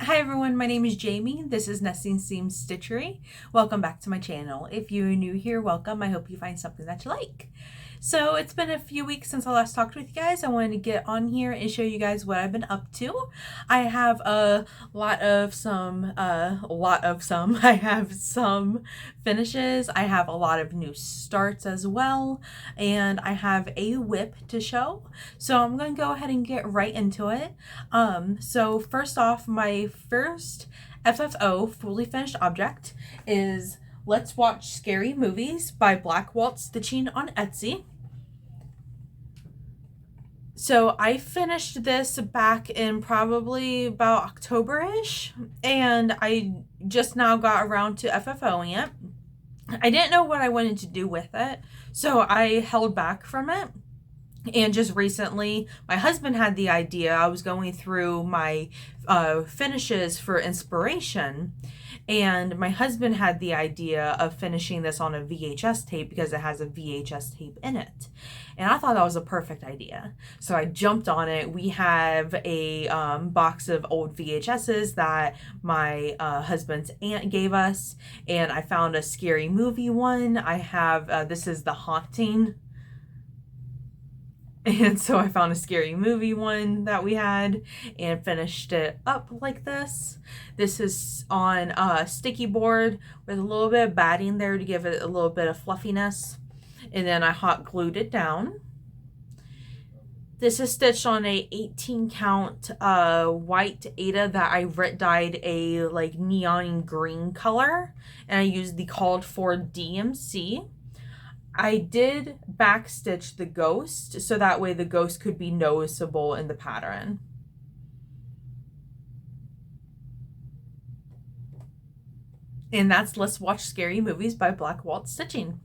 Hi everyone, my name is Jamie. This is Nesting Seam Stitchery. Welcome back to my channel. If you're new here, welcome. I hope you find something that you like. So it's been a few weeks since I last talked with you guys. I wanted to get on here and show you guys what I've been up to. I have I have some finishes. I have a lot of new starts as well. And I have a whip to show. So I'm going to go ahead and get right into it. So first off, my first FFO fully finished object is Let's Watch Scary Movies by Black Waltz Stitching on Etsy. So I finished this back in probably about October-ish, and I just now got around to FFOing it. I didn't know what I wanted to do with it, so I held back from it. And just recently, my husband had the idea. I was going through my finishes for inspiration, and my husband had the idea of finishing this on a VHS tape because it has a VHS tape in it. And I thought that was a perfect idea. So I jumped on it. We have a box of old VHSs that my husband's aunt gave us, and I found a scary movie one. I have, this is The Haunting. And so I found a scary movie one that we had and finished it up like this. This is on a sticky board with a little bit of batting there to give it a little bit of fluffiness. And then I hot glued it down. This is stitched on a 18 count white Aida that I dyed a like neon green color. And I used the called for DMC. I did backstitch the ghost so that way the ghost could be noticeable in the pattern. And that's Let's Watch Scary Movies by Black Waltz Stitching.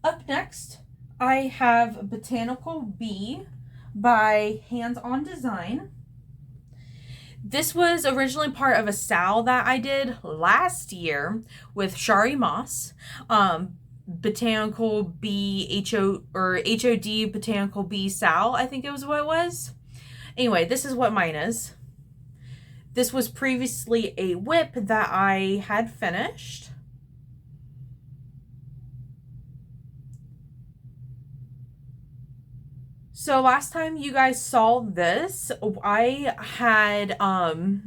Up next, I have Botanical Bee by Hands On Design. This was originally part of a sal that I did last year with Shari Moss. Botanical Bee HOD Botanical Bee Sal, I think it was what it was. Anyway, this is what mine is. This was previously a whip that I had finished. So last time you guys saw this, I had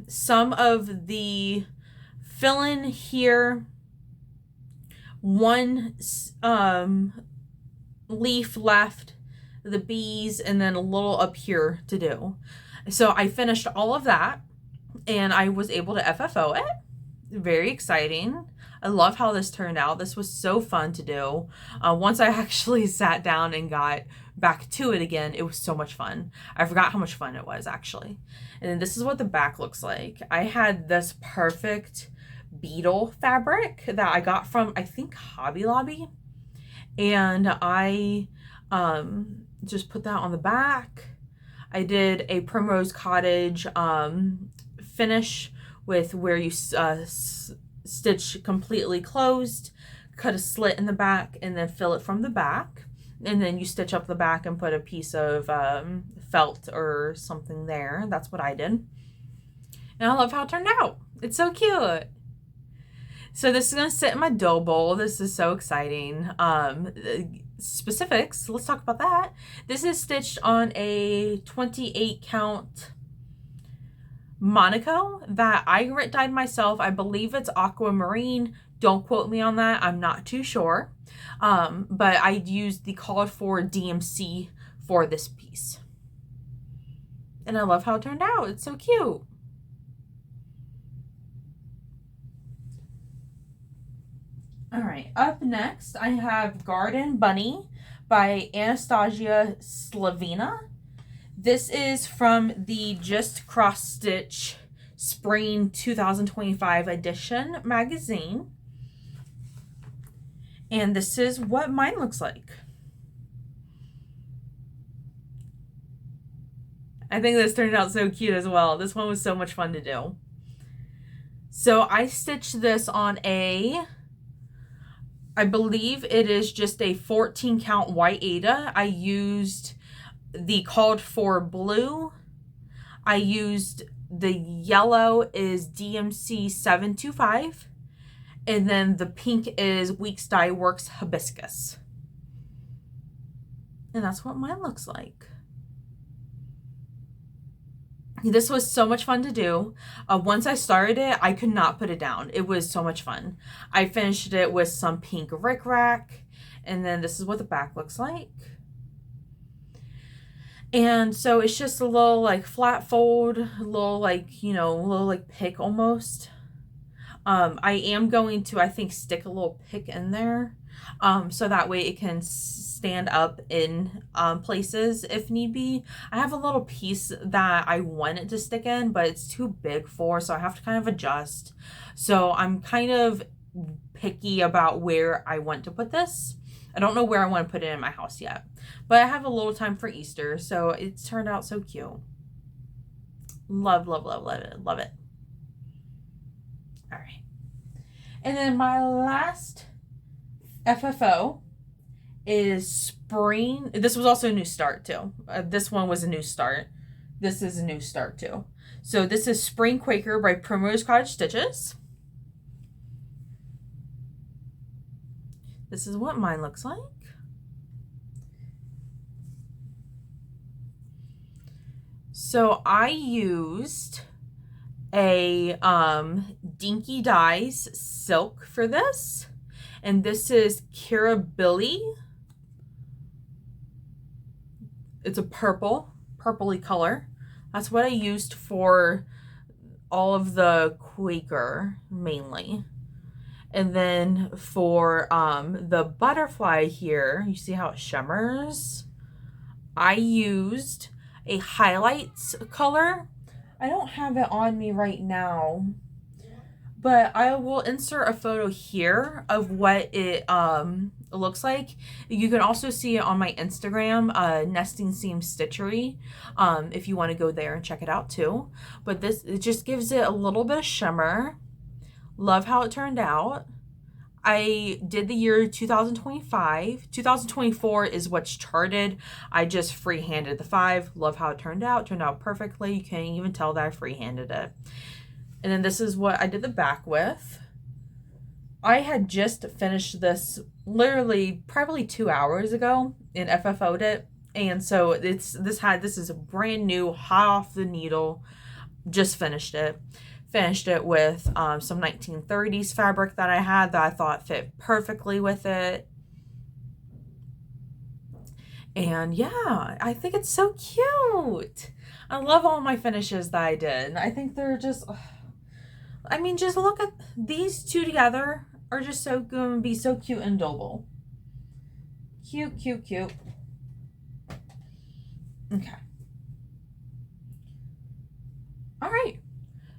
some of the fill-in here, one leaf left, the bees, and then a little up here to do. So I finished all of that, and I was able to FFO it. Very exciting. I love how this turned out. This was so fun to do. Once I actually sat down and got back to it again, it was so much fun. I forgot how much fun it was actually. And then this is what the back looks like. I had this perfect beetle fabric that I got from, I think, Hobby Lobby. And I just put that on the back. I did a Primrose Cottage finish with where you stitch completely closed, cut a slit in the back, and then fill it from the back. And then you stitch up the back and put a piece of felt or something there. That's what I did. And I love how it turned out. It's so cute. So this is going to sit in my dough bowl. This is so exciting. Specifics, let's talk about that. This is stitched on a 28 count Monaco that I grit dyed myself. I believe it's aquamarine. Don't quote me on that. I'm not too sure. But I used the called for DMC for this piece. And I love how it turned out. It's so cute. All right, up next I have Garden Bunny by Anastaiia Slavina. This is from the Just CrossStitch Spring 2025 edition magazine. And this is what mine looks like. I think this turned out so cute as well. This one was so much fun to do. So I stitched this on a, I believe it is just a 14 count white Aida. I used the called for blue I used the yellow is DMC 725, and then the pink is Weeks Dye Works Hibiscus. And that's what mine looks like. This was so much fun to do. Once I started it, I could not put it down. It was so much fun. I finished it with some pink rickrack, and then this is what the back looks like. And so it's just a little like flat fold, a little like, you know, a little like pick almost. I am going to, I think, stick a little pick in there, so that way it can stand up in places if need be. I have a little piece that I want it to stick in, but it's too big for, so I have to kind of adjust. So I'm kind of picky about where I want to put this. I don't know where I want to put it in my house yet, but I have a little time for Easter, so it's turned out so cute. Love, love, love, love it. Love it. All right. And then my last FFO is spring. This was also a new start too. This one was a new start. This is a new start too. So this is Spring Quaker by Primrose Cottage Stitches. This is what mine looks like. So I used a Dinky Dyes silk for this, and this is Kirabilly. It's a purpley color. That's what I used for all of the Quaker mainly. And then for the butterfly here, you see how it shimmers? I used a highlights color. I don't have it on me right now, but I will insert a photo here of what it looks like. You can also see it on my Instagram, Nesting Seam Stitchery, if you want to go there and check it out too. But this, it just gives it a little bit of shimmer. Love how it turned out. I did the year 2025. 2024 is what's charted. I just freehanded the 5. Love how it turned out. Turned out perfectly. You can't even tell that I freehanded it. And then this is what I did the back with. I had just finished this literally probably 2 hours ago and FFO'd it. And so this is a brand new, hot off the needle. Just finished it. Finished it with some 1930s fabric that I had that I thought fit perfectly with it. And yeah, I think it's so cute. I love all my finishes that I did. I think they're just, I mean, just look at these two together are just so going to be so cute and adorable. Cute, cute, cute. Okay. All right.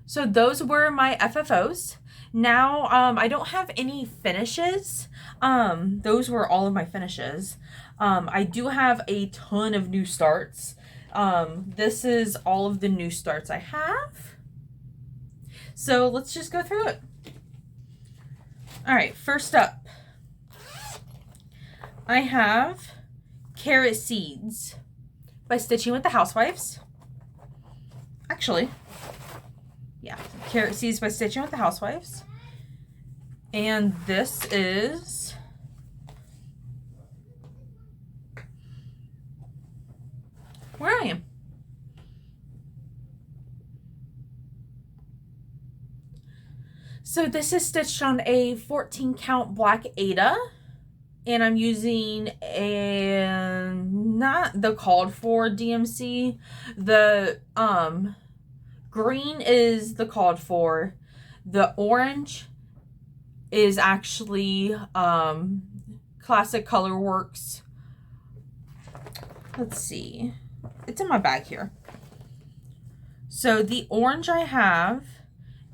So those were my FFOs. Now, I don't have any finishes. Those were all of my finishes. I do have a ton of new starts. This is all of the new starts I have. So let's just go through it. All right, first up, I have Carrot Seeds by Stitching with the Housewives. Actually, yeah, Carrot Seeds by Stitching with the Housewives. And this is where I am. So this is stitched on a 14 count black Aida, and I'm using a, not the called for DMC. The green is the called for. The orange is actually Classic Color Works. Let's see. It's in my bag here. So the orange I have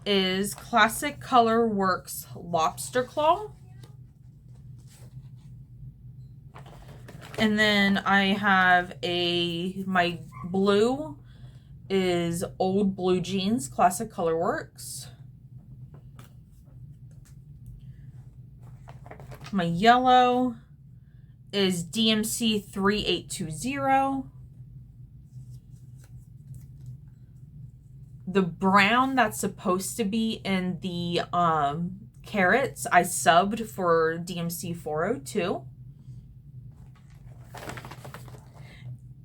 is Classic Color Works Lobster Claw. And then I have my blue is Old Blue Jeans Classic Color Works. My yellow is DMC 3820. the brown that's supposed to be in the carrots, I subbed for DMC 402.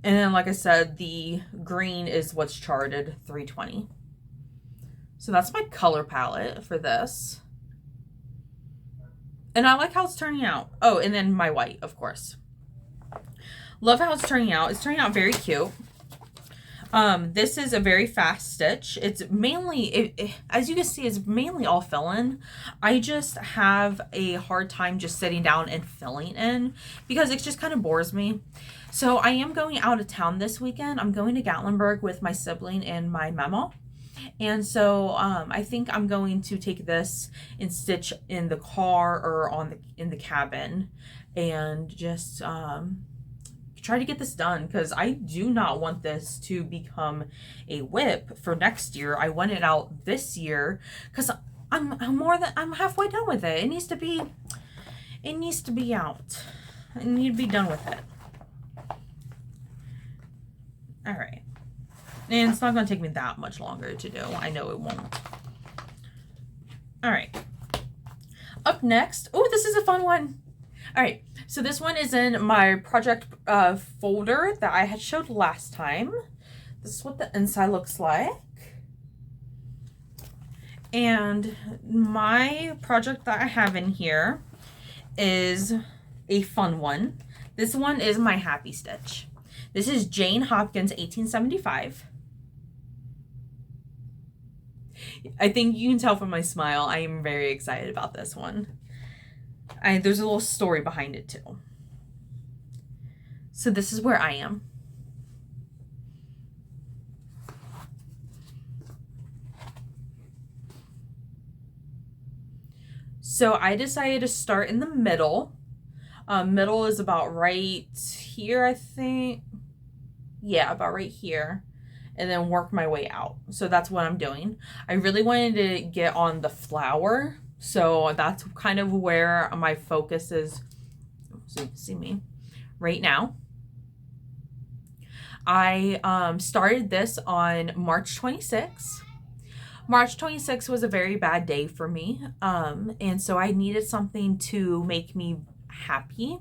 And then, like I said, the green is what's charted, 320. So that's my color palette for this. And I like how it's turning out. Oh, and then my white, of course. Love how it's turning out. It's turning out very cute. This is a very fast stitch. It's mainly, as you can see, it's mainly all fill-in. I just have a hard time just sitting down and filling in because it just kind of bores me. So I am going out of town this weekend. I'm going to Gatlinburg with my sibling and my mama. And so I think I'm going to take this and stitch in the car or in the cabin and just try to get this done, because I do not want this to become a whip for next year. I want it out this year because I'm halfway done with it. It needs to be out. I need to be done with it. All right. And it's not going to take me that much longer to do. I know it won't. All right. Up next. Oh, this is a fun one. All right. So this one is in my project folder that I had showed last time. This is what the inside looks like. And my project that I have in here is a fun one. This one is my Happy Stitch. This is Jane Hopkins 1875. I think you can tell from my smile, I am very excited about this one. There's a little story behind it too. So this is where I am. So I decided to start in the middle. Middle is about right here, I think. Yeah, about right here. And then work my way out. So that's what I'm doing. I really wanted to get on the flower. So that's kind of where my focus is. So you can see me right now. I started this on March 26th. March 26th was a very bad day for me. And so I needed something to make me happy.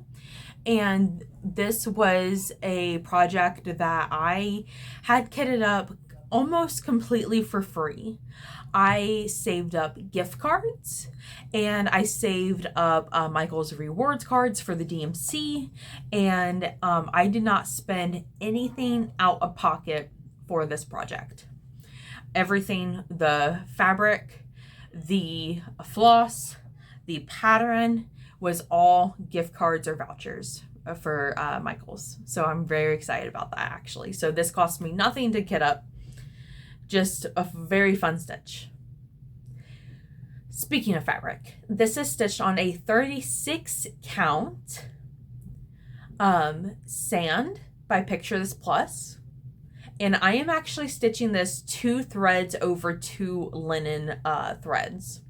And this was a project that I had kitted up almost completely for free. I saved up gift cards and I saved up Michael's rewards cards for the DMC, and I did not spend anything out of pocket for this project. Everything, the fabric, the floss, the pattern, was all gift cards or vouchers for Michael's. So I'm very excited about that, actually. So this cost me nothing to kit up. Just a very fun stitch. Speaking of fabric, this is stitched on a 36 count sand by Picture This Plus. And I am actually stitching this 2 threads over 2 linen threads.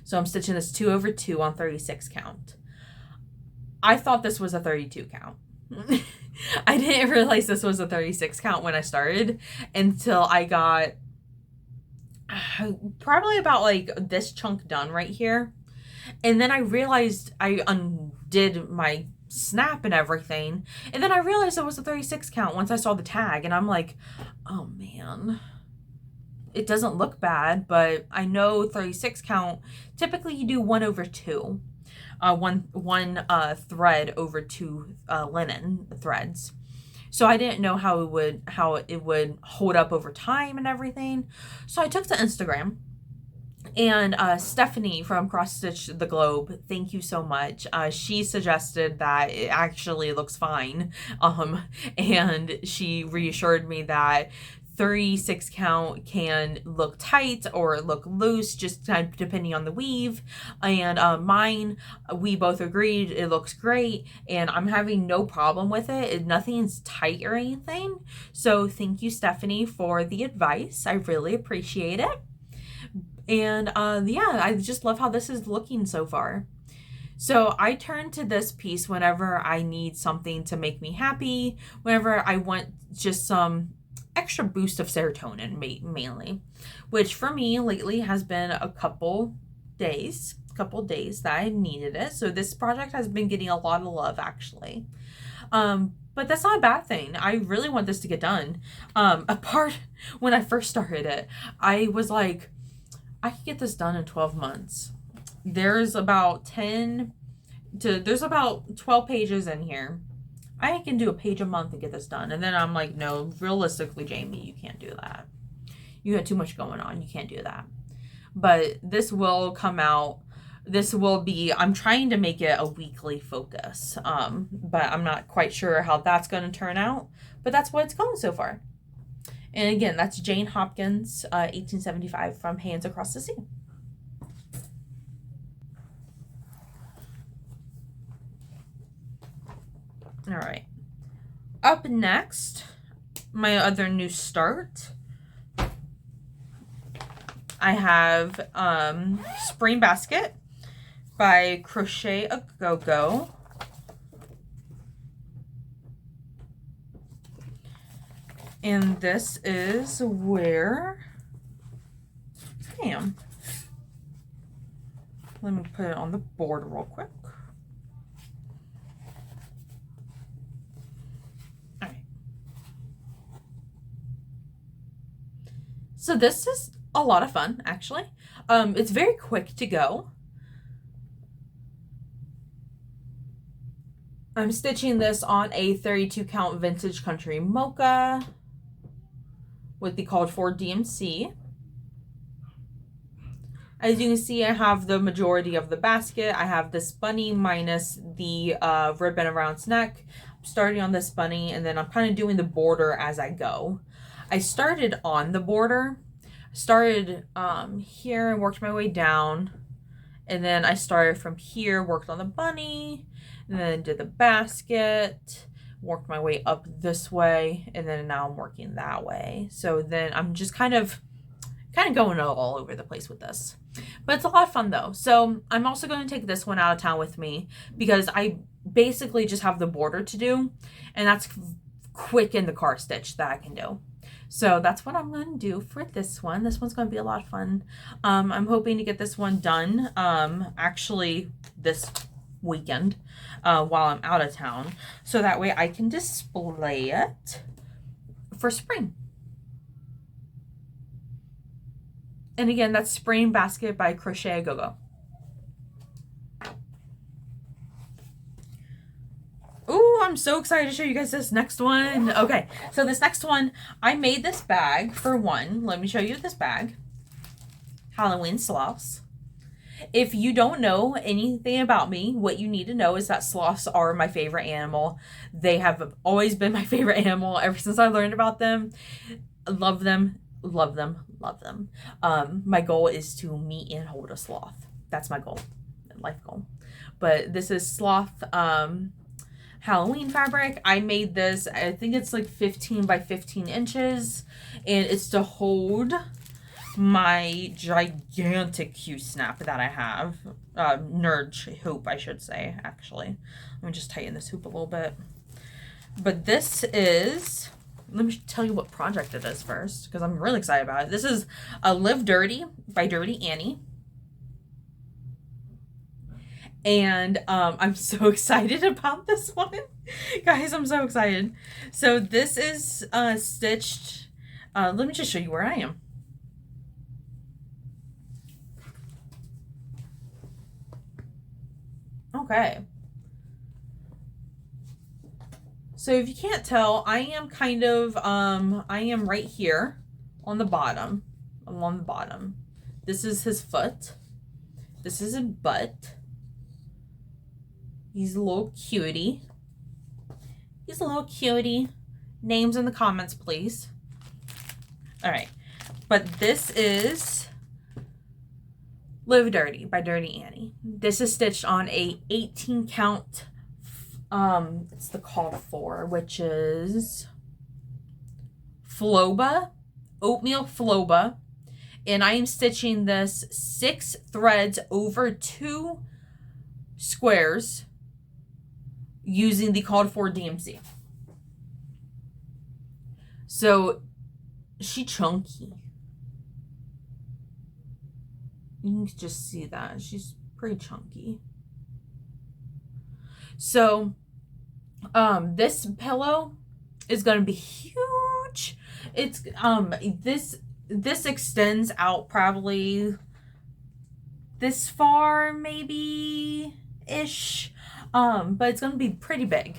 So I'm stitching this 2 over 2 on 36 count. I thought this was a 32 count. I didn't realize this was a 36 count when I started until I got probably about like this chunk done right here. And then I realized I undid my snap and everything. And then I realized it was a 36 count once I saw the tag. And I'm like, oh man. It doesn't look bad, but I know 36 count, typically you do 1 over 2. One thread over 2 linen threads. So I didn't know how it would hold up over time and everything. So I took to Instagram, and Stephanie from Cross Stitch the Globe, thank you so much. She suggested that it actually looks fine. And she reassured me that 36 count can look tight or look loose, just kind of depending on the weave. And mine, we both agreed it looks great, and I'm having no problem with it. Nothing's tight or anything. So thank you, Stephanie, for the advice. I really appreciate it. And yeah, I just love how this is looking so far. So I turn to this piece whenever I need something to make me happy, whenever I want just some extra boost of serotonin mainly, which for me lately has been a couple days that I needed it. So this project has been getting a lot of love actually. But that's not a bad thing. I really want this to get done. When I first started it, I was like, I could get this done in 12 months. There's about 12 pages in here. I can do a page a month and get this done. And then I'm like, no, realistically, Jamie, you can't do that. You have too much going on. You can't do that. But this will come out. This will be, I'm trying to make it a weekly focus. But I'm not quite sure how that's going to turn out. But that's what it's going so far. And again, that's Jane Hopkins, 1875, from Hands Across the Sea. All right. Up next, my other new start. I have Spring Basket by Crochet a Gogo. And this is where, bam. Let me put it on the board real quick. All right. So this is a lot of fun, actually. It's very quick to go. I'm stitching this on a 32 count vintage country mocha with the called for DMC. As you can see, I have the majority of the basket. I have this bunny minus the ribbon around its neck. I'm starting on this bunny, and then I'm kind of doing the border as I go. I started on the border. Started here and worked my way down. And then I started from here, worked on the bunny, and then did the basket, worked my way up this way, and then now I'm working that way. So then I'm just kind of going all over the place with this. But it's a lot of fun though. So I'm also going to take this one out of town with me because I basically just have the border to do, and that's quick in the car stitch that I can do. So that's what I'm going to do for this one. This one's going to be a lot of fun. I'm hoping to get this one done actually this weekend while I'm out of town. So that way I can display it for spring. And again, that's Spring Basket by Crochet a Gogo. Ooh, I'm so excited to show you guys this next one. Okay, so this next one, I made this bag for one. Let me show you this bag. Halloween sloths. If you don't know anything about me, what you need to know is that sloths are my favorite animal. They have always been my favorite animal ever since I learned about them. Love them, love them, love them. My goal is to meet and hold a sloth. That's my goal, life goal. But this is sloth Halloween fabric. I made this, I think it's like 15 by 15 inches, and it's to hold my gigantic Q-snap that I have. Nurge hoop, I should say, actually. Let me just tighten this hoop a little bit. But this is, let me tell you what project it is first, because I'm really excited about it. This is Live Dirty by Dirty Annie. And I'm so excited about this one. Guys, I'm so excited. So this is stitched. Let me just show you where I am. Okay. So if you can't tell, I am kind of, I am right here on the bottom. I'm on the bottom. This is his foot. This is his butt. He's a little cutie. He's a little cutie. Names in the comments, please. All right. But this is Live Dirty by Dirty Annie. This is stitched on a 18 count, it's the called for, which is Floba, oatmeal Floba. And I am stitching this 6 threads over 2 squares using the called for DMC. So she chunky. You can just see that. She's pretty chunky. So, this pillow is going to be huge. It's, this extends out probably this far, maybe-ish. But it's going to be pretty big.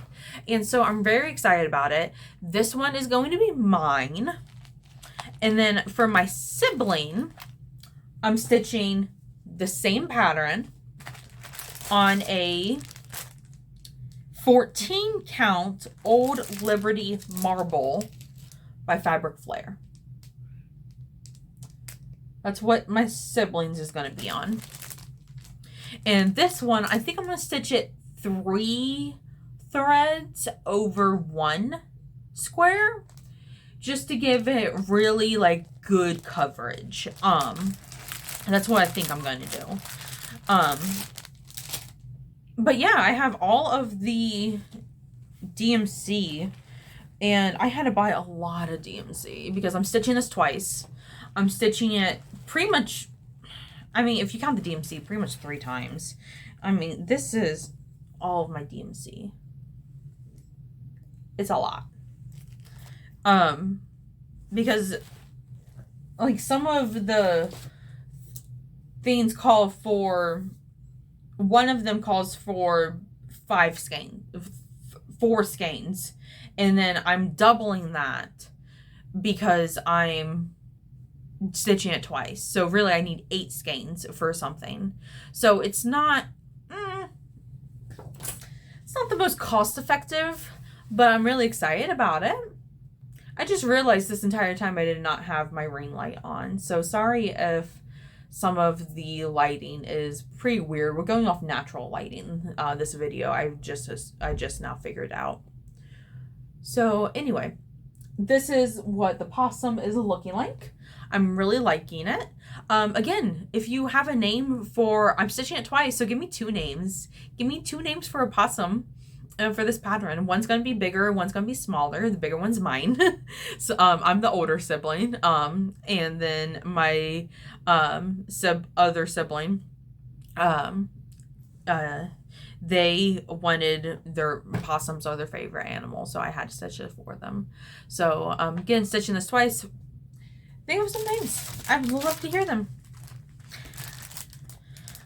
And so I'm very excited about it. This one is going to be mine. And then for my sibling, I'm stitching the same pattern on a 14 count Old Liberty marble by Fabric Flair. That's what my siblings is going to be on. And this one, I think I'm going to stitch it 3 threads over 1 square, just to give it really like good coverage. That's what I think I'm going to do. But yeah, I have all of the DMC, and I had to buy a lot of DMC because I'm stitching this twice. I'm stitching it pretty much, I mean, if you count the DMC, pretty much 3 times. I mean, this is all of my DMC. It's a lot. Because like some of the things call for, one of them calls for 4 skeins, and then I'm doubling that because I'm stitching it twice. So really I need 8 skeins for something. So it's not the most cost effective, but I'm really excited about it. I just realized this entire time I did not have my ring light on. So sorry if some of the lighting is pretty weird. We're going off natural lighting, this video. I just now figured out. So anyway, this is what the possum is looking like. I'm really liking it. Again, if you have a name for, I'm stitching it twice, so give me 2 names. Give me 2 names for a possum for this pattern. One's going to be bigger, one's going to be smaller. The bigger one's mine. So I'm the older sibling. And then my other sibling, they wanted their possums are their favorite animal, so I had to stitch it for them. So again, stitching this twice. They have some names. I would love to hear them.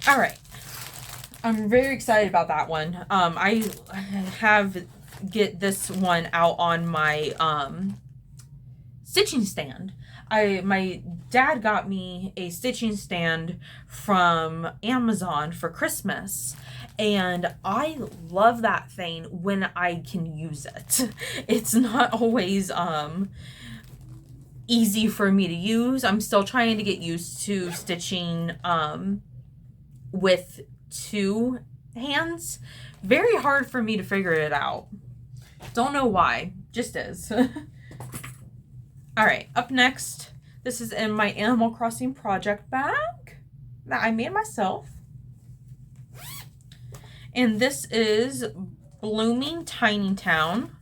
All right. I'm very excited about that one. I get this one out on my stitching stand. My dad got me a stitching stand from Amazon for Christmas, and I love that thing when I can use it. It's not always easy for me to use. I'm still trying to get used to stitching with 2 hands. Very hard for me to figure it out. Don't know why. Just is. Alright, up next, this is in my Animal Crossing project bag that I made myself. And this is Blooming Tiny Town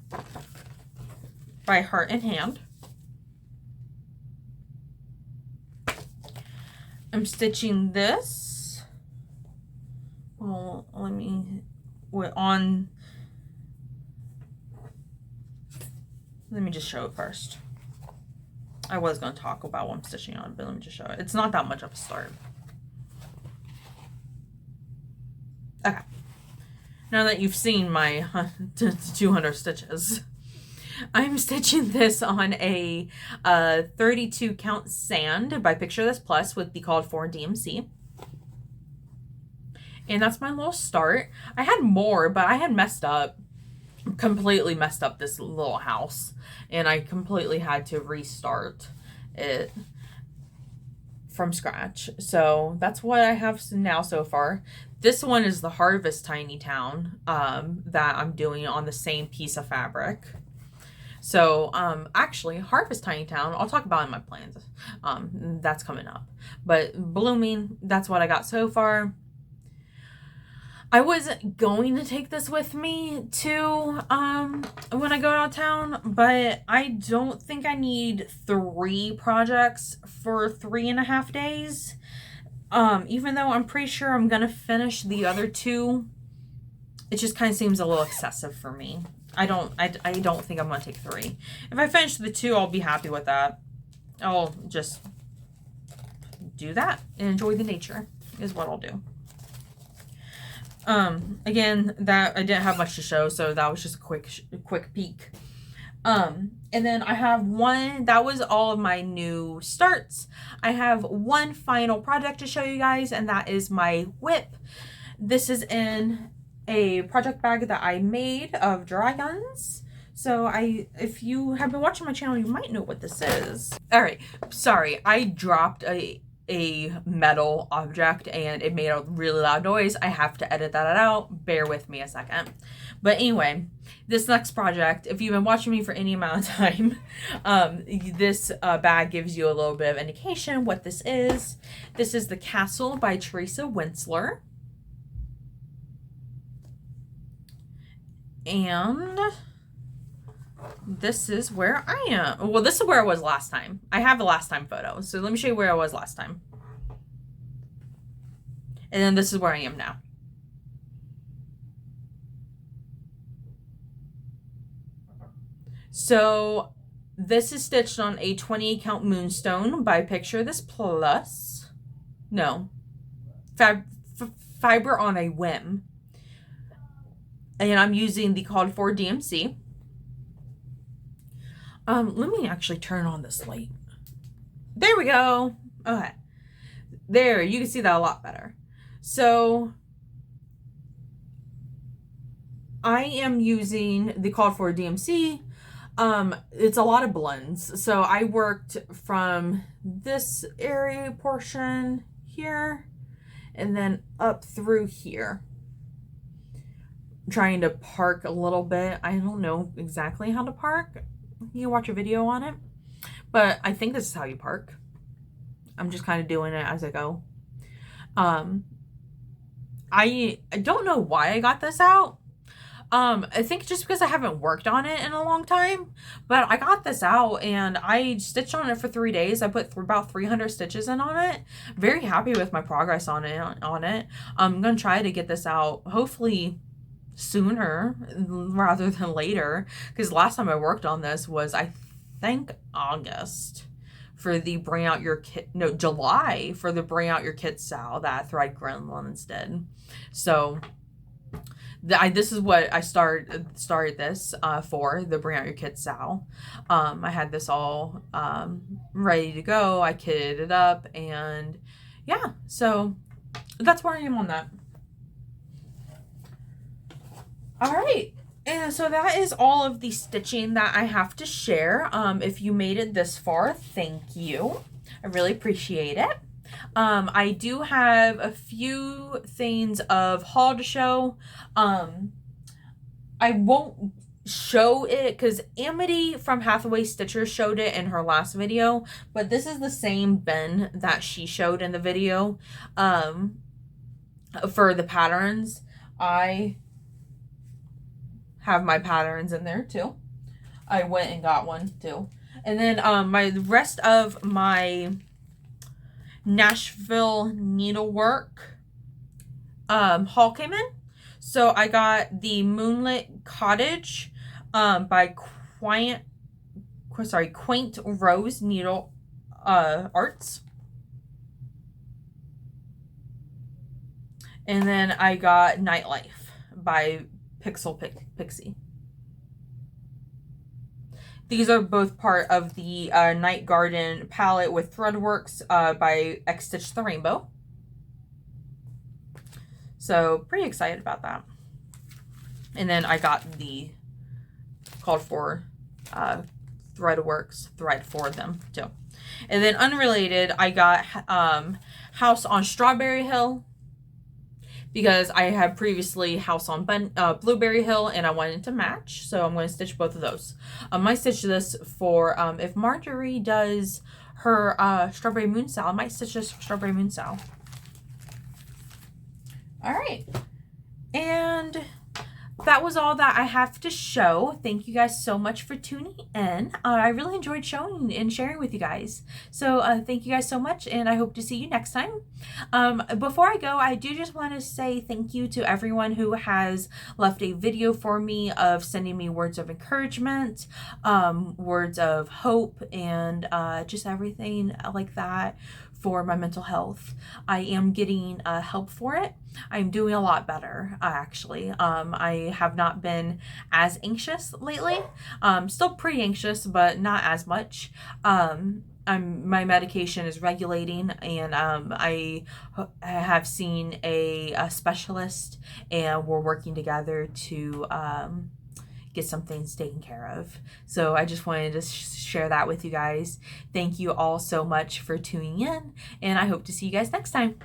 by Heart and Hand. I'm stitching this. Well, let me just show it first. I was going to talk about what I'm stitching on, but let me just show it. It's not that much of a start. Okay. Now that you've seen my 200 stitches, I'm stitching this on a 32 count sand by Picture This Plus with the called for DMC. And that's my little start. I had more, but I had completely messed up this little house. And I completely had to restart it from scratch. So that's what I have now so far. This one is the Harvest Tiny Town that I'm doing on the same piece of fabric. So, actually, Harvest Tiny Town, I'll talk about in my plans. That's coming up. But Blooming, that's what I got so far. I wasn't going to take this with me to when I go out of town, but I don't think I need 3 projects for 3.5 days. Even though I'm pretty sure I'm gonna finish the other 2, it just kind of seems a little excessive for me. I don't think I'm gonna take 3. If I finish the 2, I'll be happy with that. I'll just do that and enjoy the nature is what I'll do. Again, that I didn't have much to show, so that was just a quick peek. And then I have one, that was all of my new starts. I have one final project to show you guys, and that is my whip. This is in a project bag that I made of dragons. So if you have been watching my channel, you might know what this is. All right, sorry, I dropped a metal object and it made a really loud noise. I have to edit that out. Bear with me a second. But anyway, this next project, if you've been watching me for any amount of time, this bag gives you a little bit of indication what this is. This is The Castle by Teresa Winsler. And this is where I am. Well, this is where I was last time. I have a last time photo. So let me show you where I was last time. And then this is where I am now. So this is stitched on a 28 count moonstone by Picture This Plus. No. Fiber on a Whim. And I'm using the called for DMC. Let me actually turn on this light. There we go. Okay. There, you can see that a lot better. So I am using the called for DMC. It's a lot of blends. So I worked from this area portion here and then up through here. Trying to park a little bit. I don't know exactly how to park. You can watch a video on it, but I think this is how you park. I'm just kind of doing it as I go. I don't know why I got this out. I think just because I haven't worked on it in a long time, but I got this out and I stitched on it for 3 days. I put about 300 stitches in on it. Very happy with my progress on it. I'm going to try to get this out hopefully sooner rather than later, because last time I worked on this was I think August for the Bring Out Your Kit, no, July for the Bring Out Your Kit sale that Thread Gremlins did. So this is what I started this for the Bring Out Your Kit sale. I had this all ready to go. I kitted it up, and yeah, so that's where I am on that. All right, and so that is all of the stitching that I have to share. If you made it this far, thank you. I really appreciate it. I do have a few things of haul to show. I won't show it because Amity from Hathaway Stitchers showed it in her last video, but this is the same bin that she showed in the video for the patterns. I have my patterns in there too. I went and got one too. And then the rest of my Nashville needlework haul came in. So I got the Moonlit Cottage by Quaint Rose Needle Arts. And then I got Nightlife by Pixie. These are both part of the Night Garden palette with Threadworks by X Stitch the Rainbow. So pretty excited about that. And then I got the called for Threadworks thread for them too. And then unrelated, I got House on Strawberry Hill, because I had previously House on Blueberry Hill and I wanted to match. So I'm going to stitch both of those. I might stitch this for, if Marjorie does her Strawberry Moon Sal, I might stitch this for Strawberry Moon Sal. All right. And that was all that I have to show. Thank you guys so much for tuning in. I really enjoyed showing and sharing with you guys. So thank you guys so much, and I hope to see you next time. Before I go, I do just want to say thank you to everyone who has left a video for me of sending me words of encouragement, words of hope, and just everything like that for my mental health. I am getting help for it. I'm doing a lot better, actually. I have not been as anxious lately. Still pretty anxious, but not as much. My medication is regulating, and I have seen a specialist, and we're working together to get some things taken care of. So I just wanted to share that with you guys. Thank you all so much for tuning in, and I hope to see you guys next time.